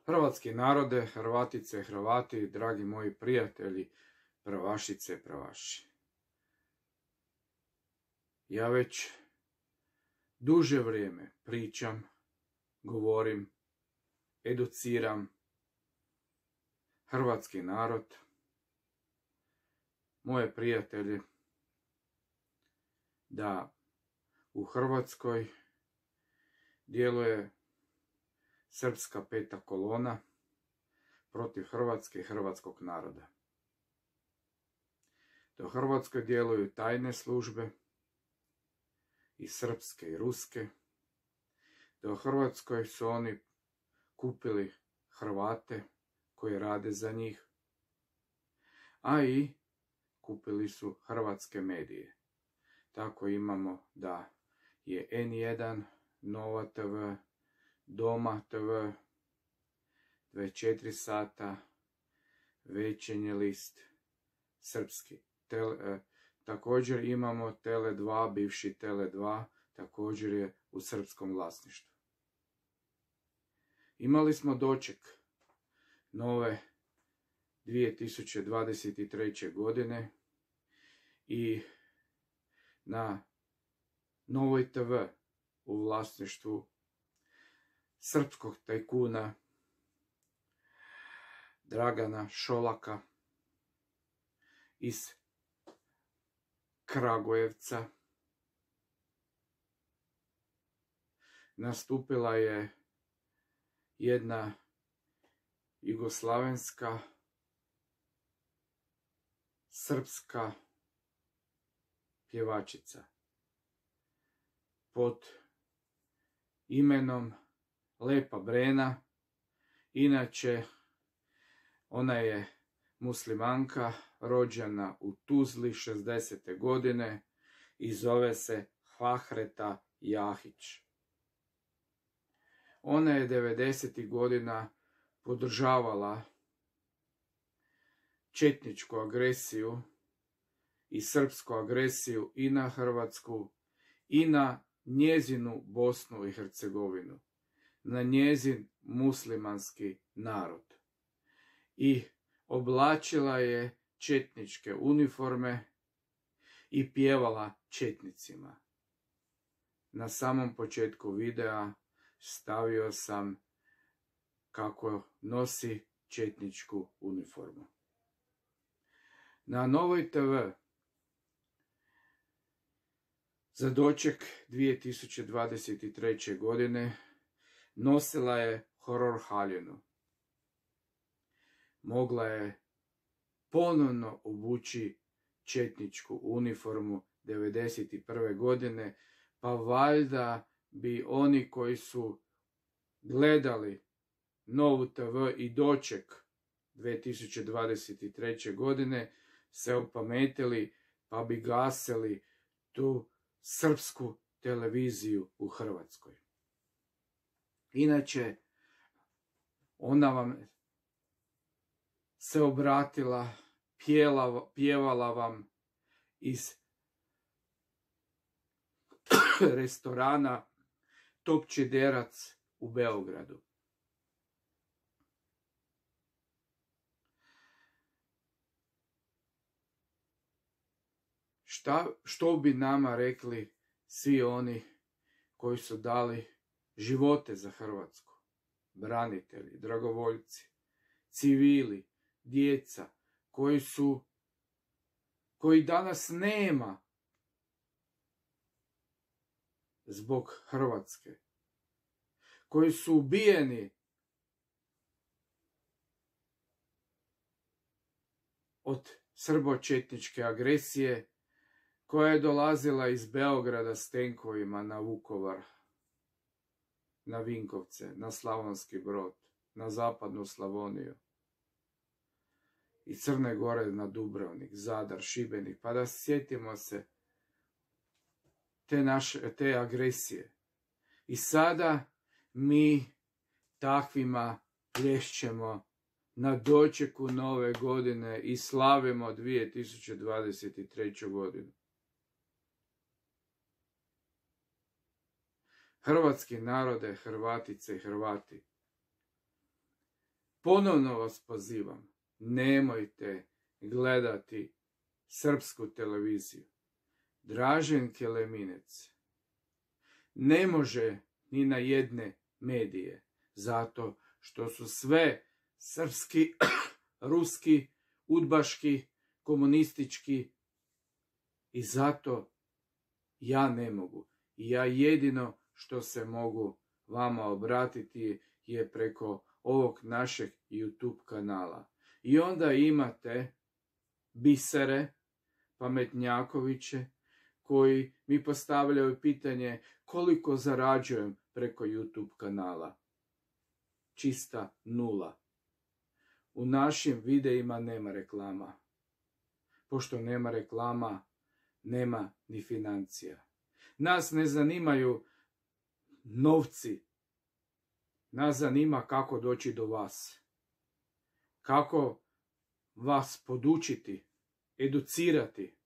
Hrvatski narode, Hrvatice, Hrvati, dragi moji prijatelji, pravašice, pravaši. Ja već duže vrijeme pričam, govorim, educiram hrvatski narod, moje prijatelje, da u Hrvatskoj djeluje srpska peta kolona protiv Hrvatske i hrvatskog naroda. Da u Hrvatskoj djeluju tajne službe, i srpske i ruske, da u Hrvatskoj su oni kupili Hrvate koji rade za njih, a i kupili su hrvatske medije. Tako imamo da je N1, Nova TV, Doma TV, 24 sata, Večernji list, srpski. Također imamo Tele2, bivši Tele2, također je u srpskom vlasništvu. Imali smo doček nove 2023. godine i na Novoj TV u vlasništvu srpskog tajkuna Dragana Šolaka iz Kragujevca nastupila je jedna jugoslavenska, srpska pjevačica pod imenom Lepa Brena. Inače, ona je muslimanka, rođena u Tuzli 60. godine i zove se Fahreta Jahić. Ona je 90. godina podržavala četničku agresiju i srpsku agresiju i na Hrvatsku i na njezinu Bosnu i Hercegovinu, na njezin muslimanski narod. I oblačila je četničke uniforme i pjevala četnicima. Na samom početku videa stavio sam kako nosi četničku uniformu. Na Novoj TV za doček 2023. godine nosila je horor haljinu. Mogla je ponovno obući četničku uniformu 1991. godine, pa valjda bi oni koji su gledali Novu TV i doček 2023. godine se opametili, pa bi gasili tu srpsku televiziju u Hrvatskoj. Inače, ona vam se obratila, pjevala vam iz restorana Topčederac u Beogradu. Što bi nama rekli svi oni koji su dali živote za Hrvatsku? Branitelji, dragovoljci, civili, djeca koji danas nema zbog Hrvatske, koji su ubijeni od srbočetničke agresije koja je dolazila iz Beograda s tenkovima na Vukovar, na Vinkovce, na Slavonski Brod, na zapadnu Slavoniju i Crne Gore na Dubrovnik, Zadar, Šibenik, pa da sjetimo se te agresije. I sada mi takvima plješćemo na dočeku nove godine i slavimo 2023. godinu. Hrvatski narode, Hrvatice i Hrvati, Ponovno vas pozivam, nemojte gledati srpsku televiziju. Dražen Keleminec ne može ni na jedne medije, zato što su sve srpski, ruski, udbaški, komunistički i zato ja ne mogu. I ja jedino što se mogu vama obratiti je preko ovog našeg YouTube kanala. I onda imate bisere, pametnjakoviće, koji mi postavljaju pitanje koliko zarađujem preko YouTube kanala. Čista nula. U našim videima nema reklama. Pošto nema reklama, nema ni financija. Nas ne zanimaju novci. Nas zanima kako doći do vas. Kako vas podučiti, educirati,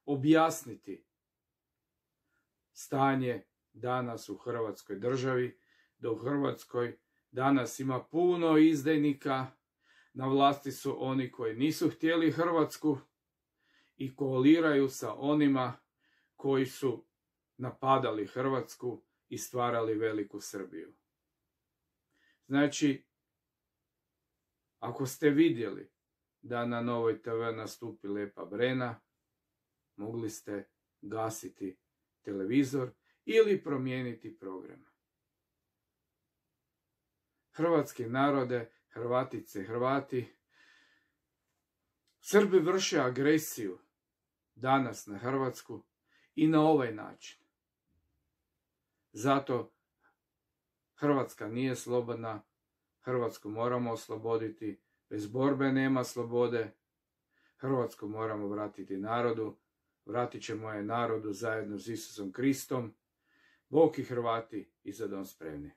objasniti stanje danas u Hrvatskoj državi, da u Hrvatskoj danas ima puno izdajnika, na vlasti su oni koji nisu htjeli Hrvatsku i koaliraju sa onima koji su napadali Hrvatsku i stvarali veliku Srbiju. Znači, ako ste vidjeli da na Novoj TV nastupi Lepa Brena, mogli ste gasiti televizor ili promijeniti program. Hrvatski narode, Hrvatice, Hrvati, Srbi vrše agresiju danas na Hrvatsku i na ovaj način. Zato Hrvatska nije slobodna, Hrvatsku moramo osloboditi, bez borbe nema slobode, Hrvatsku moramo vratiti narodu, vratit ćemo je narodu zajedno s Isusom Kristom, Bog i Hrvati i za dom spremni.